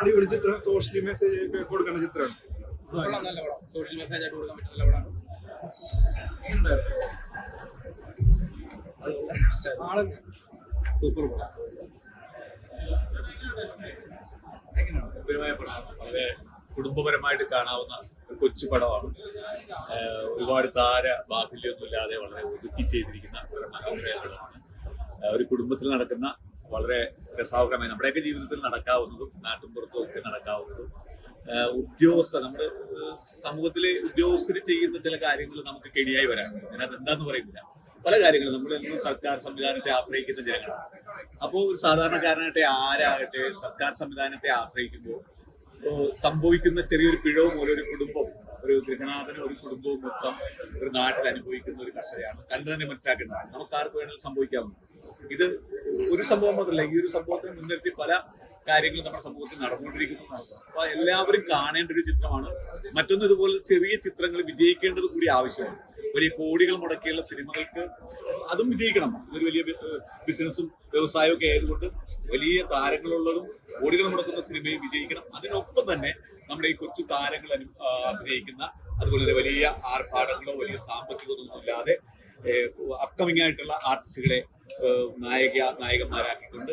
അടിപൊളി ചിത്രം, social message കൊടുക്കുന്ന ചിത്രമാണ്. നല്ല പടം, സോഷ്യൽ മെസ്സേജ് ആയിട്ട് കൊടുക്കാൻ പറ്റുന്ന നല്ല പടമാണ്. സൂപ്പർ പടം, ഗംഭീരമായ പടമാണ്. വളരെ കുടുംബപരമായിട്ട് കാണാവുന്ന ഒരു കൊച്ചു പടമാണ്. ഒരുപാട് ബാഹുല്യമൊന്നുമില്ലാതെ വളരെ ഒതുക്കി ചെയ്തിരിക്കുന്ന ഒരു മനോഹരമായ പടമാണ്. ഒരു കുടുംബത്തിൽ നടക്കുന്ന വളരെ രസാവഹരമായി നമ്മുടെയൊക്കെ ജീവിതത്തിൽ നടക്കാവുന്നതും നാട്ടിൻപുറത്തും ഒക്കെ നടക്കാവുന്നതും നമ്മുടെ സമൂഹത്തിലെ ഉദ്യോഗസ്ഥർ ചെയ്യുന്ന ചില കാര്യങ്ങൾ നമുക്ക് കെണിയായി വരാം. അതിനകത്ത് എന്താന്ന് പറയുന്നില്ല. പല കാര്യങ്ങളും നമ്മളെന്നും സർക്കാർ സംവിധാനത്തെ ആശ്രയിക്കുന്ന ജനങ്ങളാണ്. അപ്പോൾ ഒരു സാധാരണക്കാരനാകട്ടെ ആരാകട്ടെ സർക്കാർ സംവിധാനത്തെ ആശ്രയിക്കുമ്പോൾ സംഭവിക്കുന്ന ചെറിയൊരു പിഴവ് മൂലം ഒരു കുടുംബം, ഒരു ഗൃഹനാഥനും ഒരു കുടുംബവും മൊത്തം ഒരു നാട്ടിൽ അനുഭവിക്കുന്ന ഒരു കർഷകയാണ്. കണ്ടു തന്നെ മനസ്സിലാക്കേണ്ടതാണ്. നമുക്ക് ആർക്ക് വേണമെങ്കിലും സംഭവിക്കാവുന്നത്. ഇത് ഒരു സംഭവം മാത്രമല്ല, ഈ ഒരു സംഭവത്തെ മുൻനിർത്തി പല കാര്യങ്ങളും നമ്മുടെ സമൂഹത്തിൽ നടന്നുകൊണ്ടിരിക്കുന്നതാണ്. അപ്പൊ എല്ലാവരും കാണേണ്ട ഒരു ചിത്രമാണ്. മറ്റൊന്ന്, ഇതുപോലെ ചെറിയ ചിത്രങ്ങൾ വിജയിക്കേണ്ടത് കൂടി ആവശ്യമാണ്. വലിയ കോടികൾ മുടക്കിയുള്ള സിനിമകൾക്ക് അതും വിജയിക്കണം. ഇതൊരു വലിയ ബിസിനസ്സും വ്യവസായവും ഒക്കെ ആയതുകൊണ്ട് വലിയ താരങ്ങളുള്ളതും കോടികൾ മുടക്കുന്ന സിനിമയും വിജയിക്കണം. അതിനൊപ്പം തന്നെ നമ്മുടെ ഈ കൊച്ചു താരങ്ങൾ അഭിനയിക്കുന്ന അതുപോലെ വലിയ ആർഭാടങ്ങളോ വലിയ സാമ്പത്തികമൊന്നും ഇല്ലാതെ അപ്കമിങ് ആയിട്ടുള്ള ആർട്ടിസ്റ്റുകളെ നായകന്മാരാക്കിക്കൊണ്ട്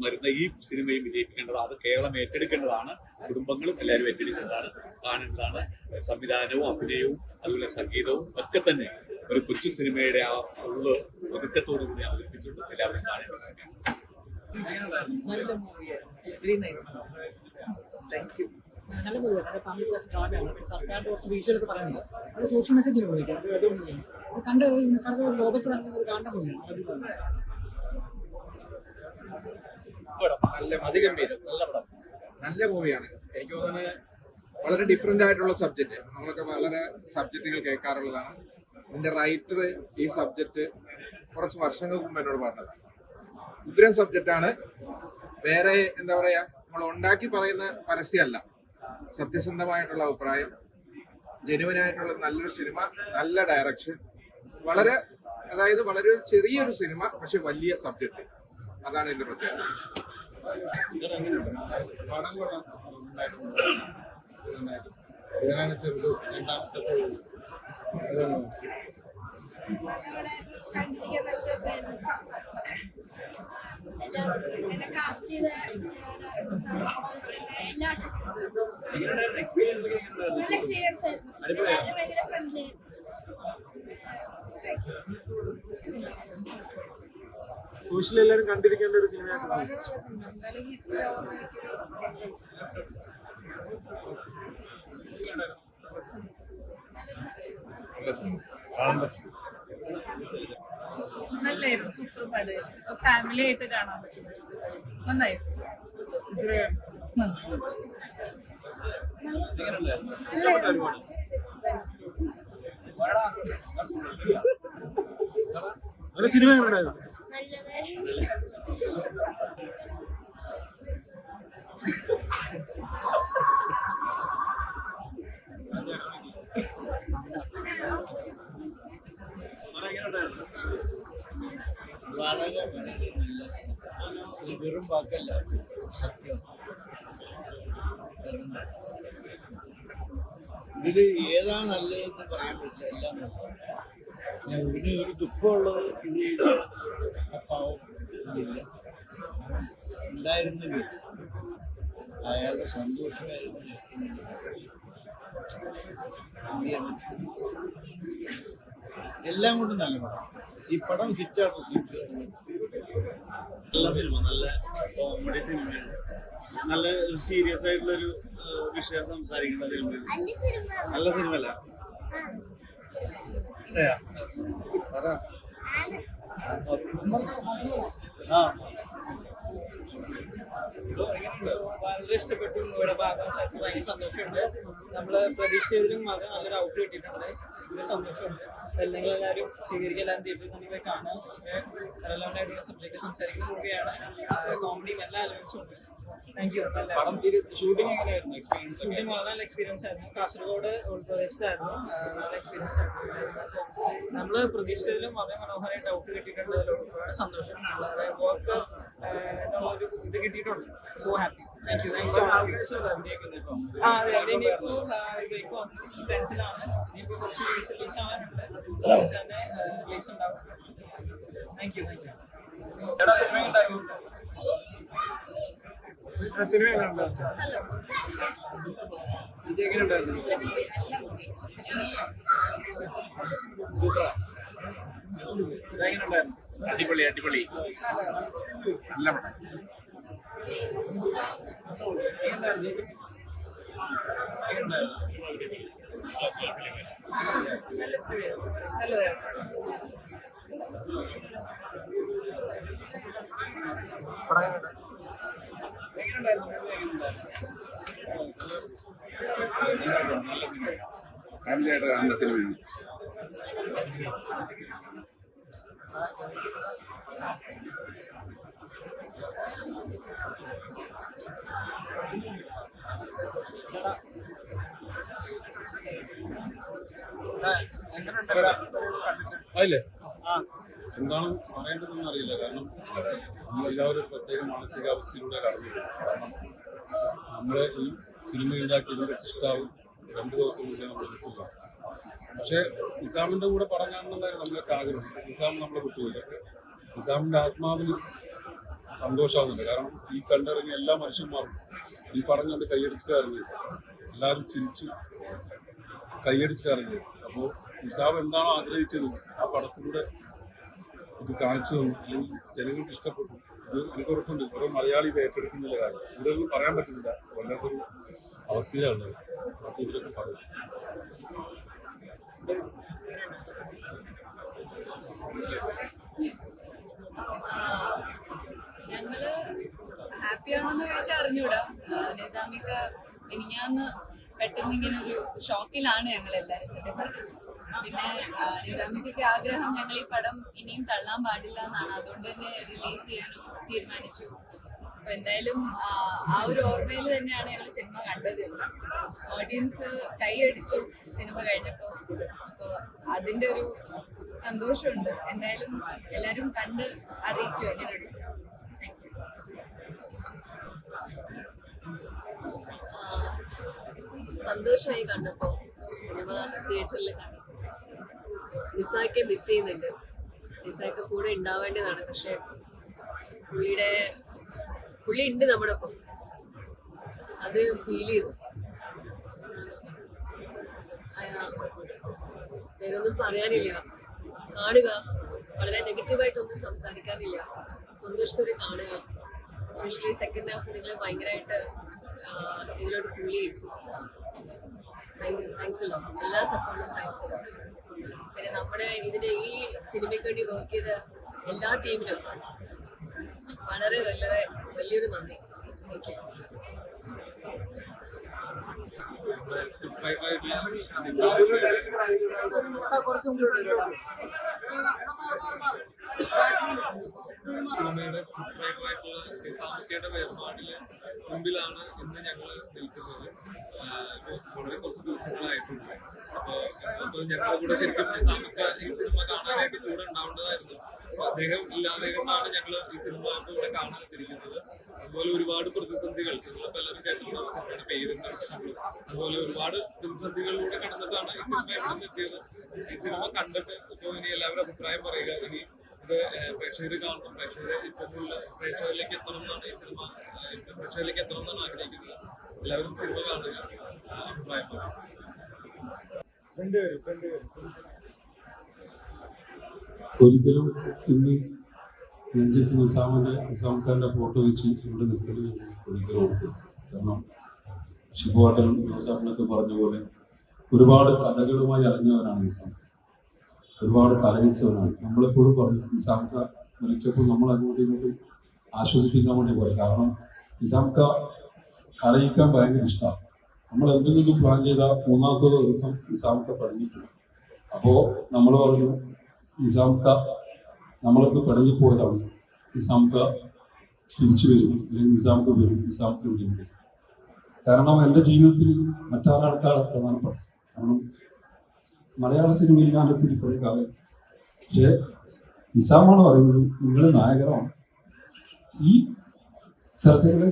വരുന്ന ഈ സിനിമയും വിജയിപ്പിക്കേണ്ടത്. അത് കേരളം ഏറ്റെടുക്കേണ്ടതാണ്. കുടുംബങ്ങളും എല്ലാവരും ഏറ്റെടുക്കേണ്ടതാണ്, കാണേണ്ടതാണ്. സംവിധാനവും അഭിനയവും അതുപോലെ സംഗീതവും ഒക്കെ തന്നെ ഒരു കൊച്ചു സിനിമയുടെ ആ ഒതുക്കത്തോടു കൂടി അവതരിപ്പിച്ചുകൊണ്ട് എല്ലാവരും കാണേണ്ട സിനിമയാണ്. നല്ല മൂവിയാണ്. ഫാമിലി പ്ലസ് ഡ്രാമയാണ്. സർക്കാരിന്റെ കുറച്ച് വീഴ്ചകളൊക്കെ പറയുന്നുണ്ട്. അത് സോഷ്യൽ മെസ്സേജ് ഉപയോഗിക്കാം. കണ്ട ലോകത്ത് ഒരു കാണാൻ മൂവിയാണ്. നല്ല അതിഗംഭീരം, നല്ല പടം, നല്ല മൂവിയാണ്. എനിക്ക് തോന്നുന്നത് വളരെ ഡിഫറെന്റ് ആയിട്ടുള്ള സബ്ജക്റ്റ്. നമ്മളൊക്കെ വളരെ സബ്ജക്റ്റുകൾ കേൾക്കാറുള്ളതാണ്. ഇതിന്റെ റൈറ്റർ ഈ സബ്ജക്റ്റ് കുറച്ച് വർഷങ്ങൾക്ക് മുമ്പ് എന്നോട് പറഞ്ഞതാണ്. ഉഗ്രൻ സബ്ജക്റ്റാണ്. വേറെ എന്താ പറയാ, നമ്മൾ ഉണ്ടാക്കി പറയുന്ന പരസ്യമല്ല, സത്യസന്ധമായിട്ടുള്ള അഭിപ്രായം, ജെനുവിനായിട്ടുള്ള നല്ലൊരു സിനിമ, നല്ല ഡയറക്ഷൻ, വളരെ വളരെ ചെറിയൊരു സിനിമ പക്ഷെ വലിയ സബ്ജക്റ്റ്. അതാണ് ഇതിന്റെ പ്രത്യേകത. ഇതിനാണ് ചെറുത്, രണ്ടാമത്തെ ചെറുത്. സോഷ്യൽ എല്ലാവരും കണ്ടിരിക്കേണ്ട ഒരു സിനിമയായിട്ട് നല്ലായിരുന്നു. സൂപ്പർ പടമായിരുന്നു. ഫാമിലി ആയിട്ട് കാണാൻ പറ്റും. നന്നായിരുന്നു. നല്ല സിനിമ എങ്ങനെയുണ്ടായിരുന്നു? വളരെ വളരെ നല്ല ഒരു വെറും വാക്കല്ല, സത്യം. ഇതിൽ ഏതാ നല്ലതെന്ന് പറയാൻ പറ്റില്ല, എല്ലാം നല്ലതാണ്. ഇതിന് ഒരു ദുഃഖമുള്ളത് ഇത് പാവം ഇതില്ല. ഉണ്ടായിരുന്നെങ്കിൽ അയാളുടെ സന്തോഷമായിരുന്നു. എല്ലാം കൊണ്ടും നല്ല പടം. ഈ പടം ഹിറ്റാണ്. നല്ല സിനിമ, നല്ല കോമഡി സിനിമയാണ്. നല്ല സീരിയസ് ആയിട്ടുള്ളൊരു വിഷയം സംസാരിക്കുന്ന സിനിമ. നല്ല സിനിമ അല്ല? വളരെ ഇഷ്ടപ്പെട്ടു. ഇവിടെ ഭാഗം ഭയങ്കര സന്തോഷമുണ്ട്. നമ്മള് പ്രതീക്ഷയിലും വളരെ നല്ലൊരു ഔട്ട് കിട്ടിയിട്ടുണ്ട്. സന്തോഷമുണ്ട്. എല്ലാവരും സ്വീകരിക്കുക, എല്ലാവരും തിയേറ്ററിൽ തന്നെ പോയി കാണാം. റെലവൻ്റ് ആയിട്ടുള്ള സബ്ജക്റ്റ് സംസാരിക്കുന്ന മൂവിയാണ്. കോമഡിയും എല്ലാ എലമെന്റ്സും ഉണ്ട്. Thank you. ഷൂട്ടിംഗ് എങ്ങനെയായിരുന്നു? ഷൂട്ടിംഗ് വളരെ നല്ല എക്സ്പീരിയൻസ് ആയിരുന്നു. കാസർഗോഡ് ഉൾപ്രദേശത്തായിരുന്നു. നല്ല എക്സ്പീരിയൻസ് ആയിരുന്നു. നമ്മള് പ്രതീക്ഷയിലും വളരെ മനോഹരമായിട്ട് ഔട്ട് കിട്ടിയിട്ടുണ്ട്. ഒരുപാട് സന്തോഷം. വർക്ക് എന്നുള്ളൊരു ഇത് കിട്ടിയിട്ടുണ്ട്. So happy. താങ്ക് യു ആ അതെ അവിടെ ഇനിയിപ്പോ ബ്രേക്ക് വന്നു 10th-ലാണ് ഇനിയിപ്പോ കുറച്ച് വീഡിയോസ് റിലീസ് ആവാനുണ്ട് തന്നെ റിലീസ് ഉണ്ടാവും താങ്ക് യു സിനിമ എങ്ങനെയുണ്ട്? ഇത് എങ്ങനെയുണ്ടായിരുന്നു? ഇതെങ്ങനെയുണ്ടായിരുന്നു? അടിപൊളി അടിപൊളി നല്ല പടം. എങ്ങനെയുണ്ടായിരുന്നു? എങ്ങനെയുണ്ടായിരുന്നു? നല്ല സിനിമയാണ് നല്ലതാണ് എങ്ങനെയുണ്ടായിരുന്നു? എങ്ങനെയുണ്ടായിരുന്നു? നല്ല സിനിമയാണ്, ഫാമിലി ആയിട്ട് കാണുന്ന സിനിമയാണ്. അതില്ലേ ആ എന്താണ് പറയേണ്ടതെന്ന് അറിയില്ല. കാരണം നമ്മളെല്ലാവരും ഒരു പ്രത്യേക മാനസികാവസ്ഥയിലൂടെ കടന്നു പോകും. കാരണം നമ്മളെ ഈ സിനിമ ഉണ്ടാക്കിയതിൻ്റെ സൃഷ്ടാവ് 2 ദിവസം മുന്നേ നമ്മൾ വിട്ടുക. പക്ഷേ നിസാമിൻ്റെ കൂടെ പടം കാണണമെന്നായിരുന്നു നമ്മളൊക്കെ ആഗ്രഹം. നിസാം നമ്മളെ വിട്ടുപോയില്ല. നിസാമിൻ്റെ ആത്മാവിന് സന്തോഷമാകുന്നുണ്ട്. കാരണം ഈ കണ്ടിറങ്ങിയ എല്ലാ മനുഷ്യന്മാരും ഈ പടം കണ്ട് കൈയടിച്ചിട്ട് ഇറങ്ങിയത്, എല്ലാവരും ചിരിച്ച് കൈയടിച്ചിട്ട് ഇറങ്ങിയത്. അപ്പോൾ നിസാം എന്താണോ ആഗ്രഹിച്ചത് ആ പടത്തിലൂടെ ഇത് കാണിച്ചു തന്നു, അല്ലെങ്കിൽ ജനങ്ങൾക്ക് ഇഷ്ടപ്പെട്ടു. ഇത് എനിക്ക് ഉറപ്പുണ്ട് ഓരോ മലയാളി ഇത് ഏറ്റെടുക്കുന്നില്ല. കാര്യം ഇവിടെ ഒന്നും പറയാൻ പറ്റുന്നില്ല, വല്ലാത്തൊരു അവസ്ഥയിലുള്ളത്. അതൊക്കെ ഇതിലൊക്കെ പറയും. ഞങ്ങള് ഹാപ്പിയാണെന്ന് ചോദിച്ചാൽ അറിഞ്ഞൂടാ. നിസാമിക്ക മിനിഞ്ഞാന്ന് പെട്ടെന്ന് ഇങ്ങനെ ഒരു ഷോക്കിലാണ് ഞങ്ങൾ എല്ലാവരും സത്യം പറഞ്ഞത്. പിന്നെ നിസാമിക്കൊക്കെ ആഗ്രഹം ഞങ്ങൾ ഈ പടം ഇനിയും തള്ളാൻ പാടില്ല എന്നാണ്. അതുകൊണ്ട് തന്നെ റിലീസ് ചെയ്യാനും തീരുമാനിച്ചു. അപ്പൊ എന്തായാലും ആ ഒരു ഓർമ്മയിൽ തന്നെയാണ് ഞങ്ങൾ സിനിമ കണ്ടത്. ഓഡിയൻസ് കൈയടിച്ചു സിനിമ കഴിഞ്ഞപ്പോൾ. അപ്പോൾ അതിൻ്റെ ഒരു സന്തോഷമുണ്ട്. എന്തായാലും എല്ലാവരും കണ്ട് അറിയിക്കും എങ്ങനെയുണ്ട്. Thank you. സന്തോഷമായി കണ്ടപ്പോൾ സിനിമ തിയേറ്ററിൽ കണ്ടു. നിസായ്ക്ക് മിസ് ചെയ്യുന്നുണ്ട്. നിസായ്ക്ക് കൂടെ ഉണ്ടാവേണ്ടതാണ്. പക്ഷെ പുള്ളി ഉണ്ട് നമ്മുടെ ഒപ്പം, അത് ഫീൽ ചെയ്തു. വേറൊന്നും പറയാനില്ല. കാണുക, വളരെ നെഗറ്റീവായിട്ടൊന്നും സംസാരിക്കാനില്ല. സന്തോഷത്തോടെ കാണുക. എസ്പെഷ്യലി സെക്കൻഡ് ഹാഫ് നിങ്ങൾ ഭയങ്കരമായിട്ട് ഇതിലോട്ട് പുള്ളി താങ്ക്സ് എല്ലാം, എല്ലാ സപ്പോർട്ടും താങ്ക്സ് എല്ലാം. പിന്നെ നമ്മുടെ ഇതിന് ഈ സിനിമയ്ക്ക് വേണ്ടി വർക്ക് ചെയ്ത എല്ലാ ടീമിനും വളരെ വളരെ വലിയൊരു നന്ദി. ഓക്കെ. സിനിമയുടെ സ്ക്രിപ്റ്റ് റൈറ്ററായിട്ടുള്ള നിസാമിക്കയുടെ വേർപാടില് മുമ്പിലാണ് ഇന്ന് ഞങ്ങൾ നിൽക്കുന്നത്. വളരെ കുറച്ച് ദിവസങ്ങളായിട്ടുണ്ട്. അപ്പോൾ ഞങ്ങളുടെ കൂടെ ശരിക്കും നിസാമിക്ക ഈ സിനിമ കാണാനായിട്ട് കൂടെ ഉണ്ടാവേണ്ടതായിരുന്നു. അദ്ദേഹം ഇല്ലാതെ കൊണ്ടാണ് ഞങ്ങൾ ഈ സിനിമ ഇവിടെ കാണാനെത്തിരിക്കുന്നത്. അതുപോലെ ഒരുപാട് പ്രതിസന്ധികൾ, നിങ്ങളിപ്പോൾ എല്ലാവരും കേട്ടിട്ടുണ്ടാവും സിനിമയുടെ പേരും പ്രശ്നങ്ങളും. അതുപോലെ ഒരുപാട് പ്രതിസന്ധികളിലൂടെ കടന്നിട്ടാണ് ഈ സിനിമ ഇവിടെ എത്തിയത്. ഈ സിനിമ കണ്ടിട്ട് ഇപ്പോൾ ഇനി എല്ലാവരും അഭിപ്രായം പറയുക. ഇനി ഇത് പ്രേക്ഷകർ കാണണം, പ്രേക്ഷകരിലേക്ക് എത്തണം എന്നാണ് ഈ സിനിമ, പ്രേക്ഷകരിലേക്ക് എത്തണം എന്നാണ് ആഗ്രഹിക്കുന്നത്. എല്ലാവരും സിനിമ കാണുക, അഭിപ്രായം പറയുക. ഒരിക്കലും ഇന്ന് രഞ്ജിത്ത് നിസാംഖാന്റെ ഫോട്ടോ വെച്ച് ഇവിടെ നിൽക്കുന്നത് ഒരിക്കലും ഓർക്കും. കാരണം ശിബുവാട്ടനും നിസാമിനൊക്കെ പറഞ്ഞ പോലെ ഒരുപാട് കഥകളുമായി അറിഞ്ഞവരാണ് നിസാം. ഒരുപാട് കലഹിച്ചവരാണ്. നമ്മളെപ്പോഴും പറയും നിസാംഖ മരിച്ചപ്പോൾ നമ്മൾ അങ്ങോട്ടും ഇങ്ങോട്ടും ആശ്വസിപ്പിക്കാൻ വേണ്ടി പറയും. കാരണം നിസാംഖ കലഹിക്കാൻ ഭയങ്കര ഇഷ്ടമാണ്. നമ്മൾ എന്തെങ്കിലും പ്ലാൻ ചെയ്താൽ 3-ാമത്തെ ദിവസം നിസാംഖ പഴഞ്ഞിട്ടുണ്ട്. അപ്പോൾ നമ്മൾ പറഞ്ഞു നിസാംഖ നമ്മളൊക്കെ പഴഞ്ഞിപ്പോയതാണ്, നിസാംഖ തിരിച്ചു വരും, അല്ലെങ്കിൽ നിസാംഖ വരും, നിസാംഖ വരും. കാരണം എൻ്റെ ജീവിതത്തിൽ മറ്റാരാൾക്കാണ് പ്രധാനപ്പെട്ട. കാരണം മലയാള സിനിമയിൽ ഞാൻ എത്തി കുറേ കാലം. പക്ഷേ നിസാമാണ് പറയുന്നത് നിങ്ങൾ നായകരാണ്. ഈ സ്ഥലത്തേക്ക്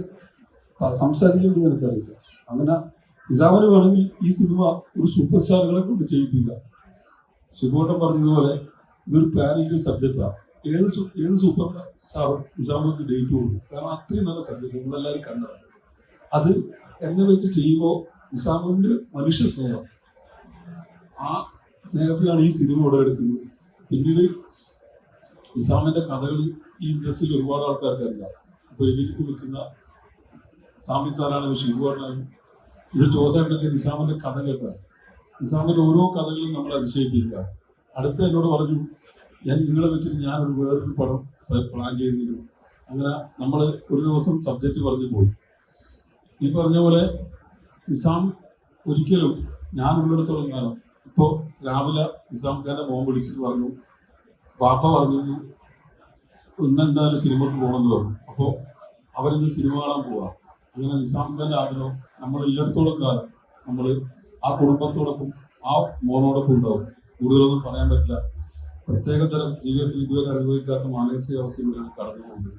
സംസാരിക്കേണ്ടത് എനിക്കറിയില്ല. അങ്ങനെ നിസാമിന് വേണമെങ്കിൽ ഈ സിനിമ ഒരു സൂപ്പർ സ്റ്റാറുകളെ കൊണ്ട് ചെയ്യിപ്പിക്കുക. ശിവോട്ടം പറഞ്ഞതുപോലെ ഇതൊരു പാൻ ഇന്ത്യൻ സബ്ജക്റ്റാണ്. ഏത് സൂപ്പർ സ്റ്റാർ നിസാമിക്ക് ഡേറ്റ് കൊടുക്കും. കാരണം അത്രയും നല്ല സബ്ജക്റ്റ് നമ്മളെല്ലാവരും കണ്ടതാണ്. അത് എന്നെ വെച്ച് ചെയ്യുമ്പോൾ നിസാമിന്റെ മനുഷ്യ സ്നേഹം, ആ സ്നേഹത്തിലാണ് ഈ സിനിമ ഉടലെടുക്കുന്നത്. പിന്നീട് നിസാമിന്റെ കഥകൾ ഈ ഇൻഡസ്ട്രിയിൽ ഒരുപാട് ആൾക്കാർക്ക് അറിയാം. ഇപ്പൊ എനിക്ക് നിൽക്കുന്ന സാമി സാറാണെങ്കിലും ഷിബുവാണെങ്കിലും ഇവർ ജോസേട്ടനൊക്കെ നിസാമിന്റെ കഥ കേൾക്കാം. നിസാമിന്റെ ഓരോ കഥകളും നമ്മൾ അതിശയിപ്പിക്കുക. അടുത്ത എന്നോട് പറഞ്ഞു, നിങ്ങളെ വെച്ചിട്ട് ഞാനൊരു വേറൊരു പടം പ്ലാൻ ചെയ്യുന്നില്ല. അങ്ങനെ നമ്മൾ ഒരു ദിവസം സബ്ജക്റ്റ് പറഞ്ഞു പോയി. ഈ പറഞ്ഞ പോലെ നിസാം ഒരിക്കലും ഞാൻ ഉള്ളിടത്തോളം കാലം, ഇപ്പോൾ രാവിലെ നിസാം ഖാന്റെ മോൻ വിളിച്ചിട്ട് പറഞ്ഞു, പാപ്പ പറഞ്ഞിരുന്നു ഇന്നെന്തായാലും സിനിമക്ക് പോകണമെന്ന് പറഞ്ഞു. അപ്പോൾ അവരിന്ന് സിനിമ കാണാൻ പോവാം. അങ്ങനെ നിസാം ഖാന്റെ ആഗ്രഹം നമ്മൾ ഉള്ളിടത്തോളം കാലം നമ്മൾ ആ കുടുംബത്തോടൊപ്പം ആ മോനോടൊപ്പം ഉണ്ടാവും. കൂടുതലൊന്നും പറയാൻ പറ്റില്ല. പ്രത്യേകതരം ജീവിതത്തിൽ ഇതുവരെ അനുഭവിക്കാത്ത മാനസികാവസ്ഥയിലൂടെയാണ് കടന്നു പോകുന്നത്.